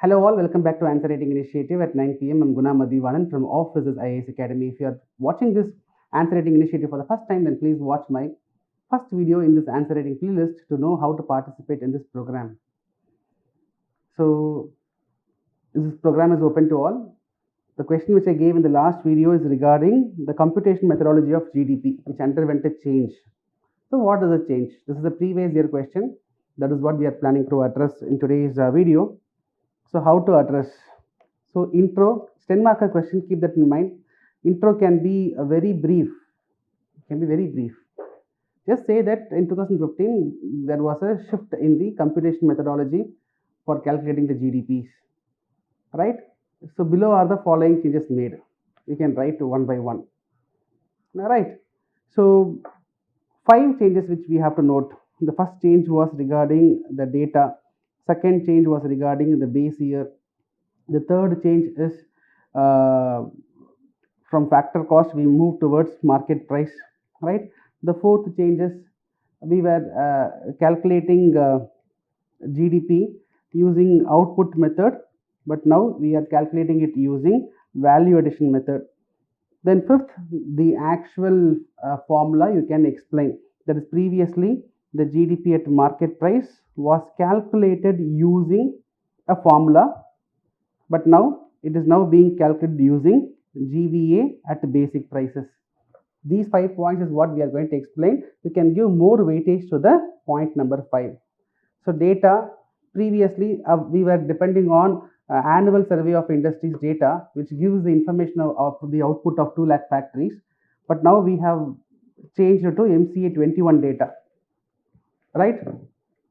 Hello all, welcome back to Answer Writing Initiative at 9 p.m. I'm Guna Madhivanan from Offices IAS Academy. If you are watching this Answer Writing Initiative for the first time, then please watch my first video in this Answer Writing playlist to know how to participate in this program. So, this program is open to all. The question which I gave in the last video is regarding the computation methodology of GDP, which underwent a change. So, what does it change? This is a previous year question. That is what we are planning to address in today's video. So, how to address? So, intro, 10 marker question, keep that in mind. Intro can be very brief, Just say that in 2015, there was a shift in the computation methodology for calculating the GDPs, right? So, below are the following changes made. You can write one by one, all right? So, 5 changes which we have to note. The first change was regarding the data. Second change was regarding the base year. The third change is from factor cost we move towards market price, right? The fourth change is we were calculating GDP using output method, but now we are calculating it using value addition method. Then fifth, the actual formula you can explain. That is, previously the GDP at market price was calculated using a formula, but now it is now being calculated using GVA at basic prices. These 5 points is what we are going to explain. You can give more weightage to the point number 5. So, data, previously we were depending on annual survey of industries data, which gives the information of the output of 2 lakh factories, but now we have changed it to MCA 21 data, right?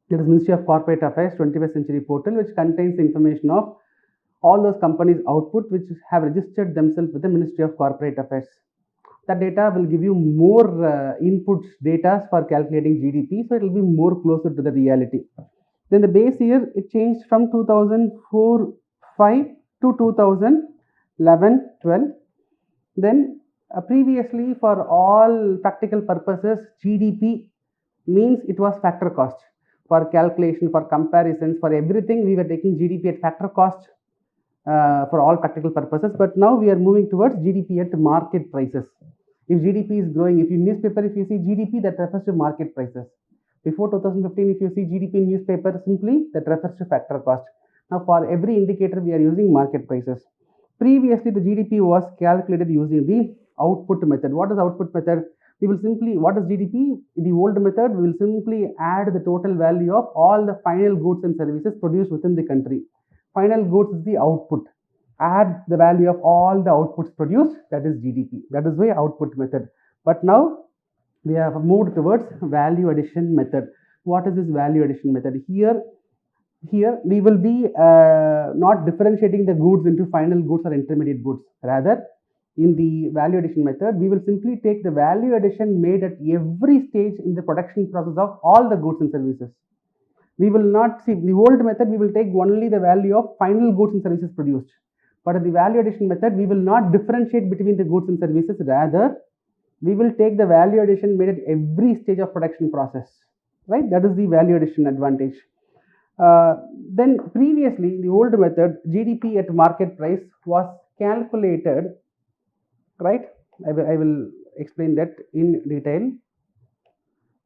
That is Ministry of Corporate Affairs 21st Century Portal, which contains the information of all those companies' output which have registered themselves with the Ministry of Corporate Affairs. That data will give you more inputs data for calculating GDP, so it will be more closer to the reality. Then the base year, it changed from 2004-5 to 2011-12. Then previously, for all practical purposes, GDP means it was factor cost. For calculation, for comparisons, for everything, we were taking GDP at factor cost for all practical purposes. But now we are moving towards GDP at market prices. If GDP is growing, if you newspaper, if you see GDP, that refers to market prices. Before 2015, if you see GDP in newspaper, simply that refers to factor cost. Now, for every indicator, we are using market prices. Previously, the GDP was calculated using the output method. What is output method? We will simply, what is GDP? The old method, we will simply add the total value of all the final goods and services produced within the country. Final goods is the output. Add the value of all the outputs produced, that is GDP. That is why output method. But now we have moved towards value addition method. What is this value addition method? Here we will be not differentiating the goods into final goods or intermediate goods. Rather, in the value addition method, we will simply take the value addition made at every stage in the production process of all the goods and services. We will not see the old method, we will take only the value of final goods and services produced. But in the value addition method, we will not differentiate between the goods and services. Rather, we will take the value addition made at every stage of production process, right? That is the value addition advantage. Then previously, the old method, GDP at market price was calculated, right? I will explain that in detail.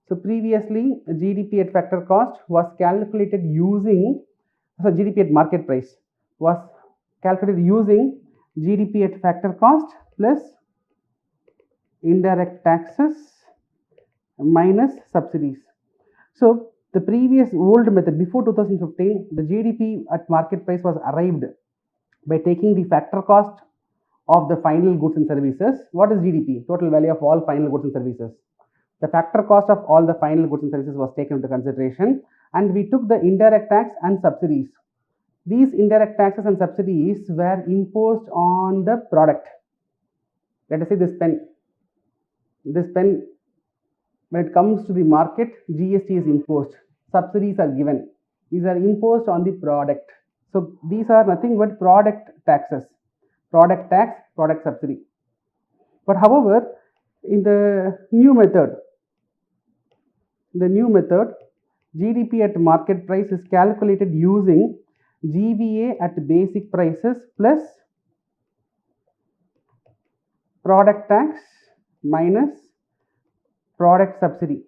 So previously, GDP at factor cost was calculated using, so GDP at market price was calculated using GDP at factor cost plus indirect taxes minus subsidies. So the previous old method before 2015, the GDP at market price was arrived by taking the factor cost of the final goods and services. What is GDP? Total value of all final goods and services. The factor cost of all the final goods and services was taken into consideration, and we took the indirect tax and subsidies. These indirect taxes and subsidies were imposed on the product. Let us say this pen, when it comes to the market, GST is imposed, subsidies are given. These are imposed on the product. So these are nothing but product taxes, product tax, product subsidy. But however, in the new method, GDP at market price is calculated using GVA at basic prices plus product tax minus product subsidy.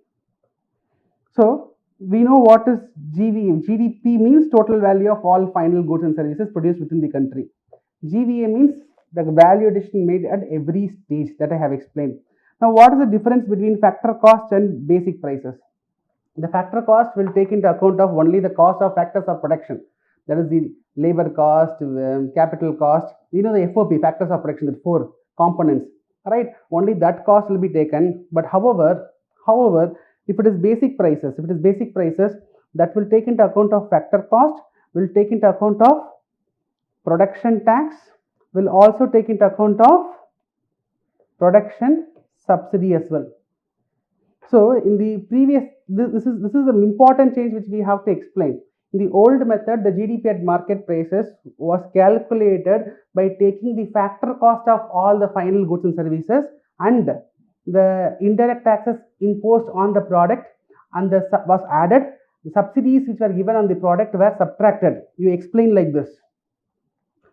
So we know what is GVA. GDP means total value of all final goods and services produced within the country. GVA means the value addition made at every stage that I have explained. Now, what is the difference between factor cost and basic prices? The factor cost will take into account of only the cost of factors of production, that is the labor cost, capital cost, the FOP, factors of production, the 4 components, right? Only that cost will be taken. But however, if it is basic prices, that will take into account of factor cost, will take into account of production tax, will also take into account of production subsidy as well. So in the previous, this is an important change which we have to explain. In the old method, the GDP at market prices was calculated by taking the factor cost of all the final goods and services and the indirect taxes imposed on the product, and was added. The subsidies which were given on the product were subtracted. You explain like this.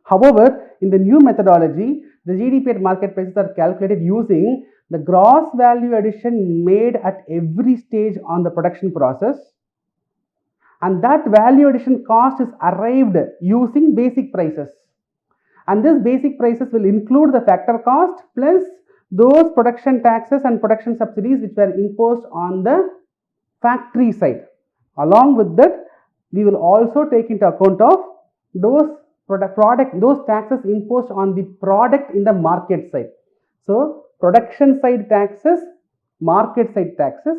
However, in the new methodology, the GDP at market prices are calculated using the gross value addition made at every stage on the production process, and that value addition cost is arrived using basic prices, and this basic prices will include the factor cost plus those production taxes and production subsidies which were imposed on the factory side. Along with that, we will also take into account of those those taxes imposed on the product in the market side. So production side taxes, market side taxes,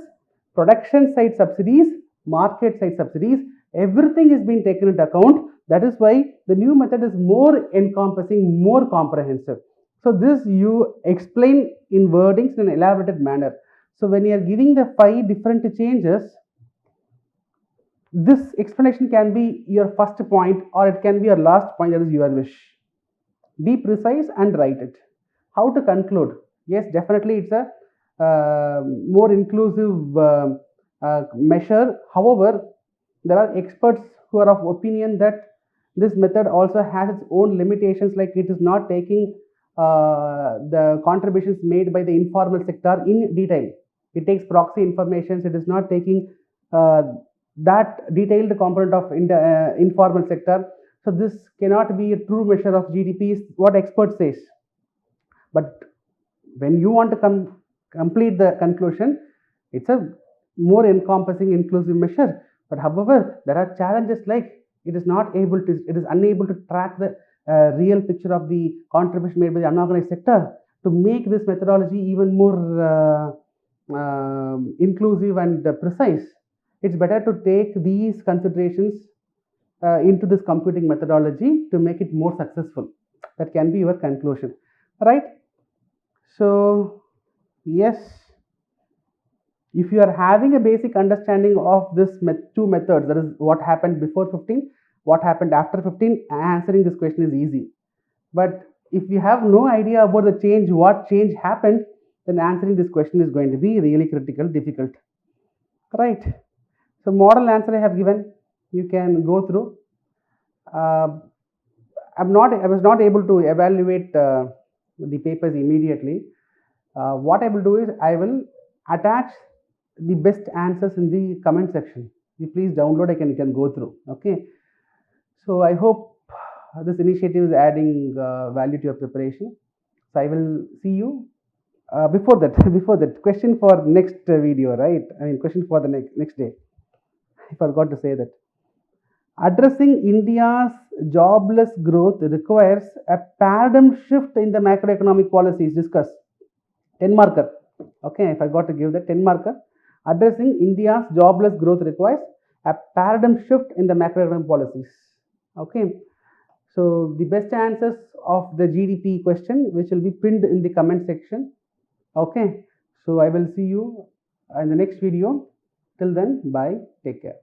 production side subsidies, market side subsidies, everything is being taken into account. That is why the new method is more encompassing, more comprehensive. So this you explain in wordings in an elaborated manner. So when you are giving the 5 different changes, this explanation can be your first point or it can be your last point, that is your wish. Be precise and write it. How to conclude? Yes, definitely it's a more inclusive measure. However, there are experts who are of opinion that this method also has its own limitations, like it is not taking the contributions made by the informal sector in detail. It takes proxy information. It is not taking that detailed component of informal sector. So this cannot be a true measure of GDP, is what expert says. But when you want to complete the conclusion, it's a more encompassing, inclusive measure. But however, there are challenges like it is unable to track the real picture of the contribution made by the unorganized sector. To make this methodology even more inclusive and precise, it's better to take these considerations into this computing methodology to make it more successful. That can be your conclusion, right? So yes, if you are having a basic understanding of this 2 methods, that is what happened before 15, what happened after 15, answering this question is easy. But if you have no idea about the change, what change happened, then answering this question is going to be really critical, difficult, right? So model answer I have given, you can go through. I was not able to evaluate the papers immediately. What I will do is I will attach the best answers in the comment section. You please download, you can go through. Okay. So I hope this initiative is adding value to your preparation. So I will see you before that question for next video, right? I mean question for the next day. I forgot to say that. Addressing India's jobless growth requires a paradigm shift in the macroeconomic policies. Discuss. 10 marker. Okay, I forgot to give that 10 marker. Addressing India's jobless growth requires a paradigm shift in the macroeconomic policies. Okay. So the best answers of the GDP question, which will be pinned in the comment section. Okay. So I will see you in the next video. Till then, bye. Take care.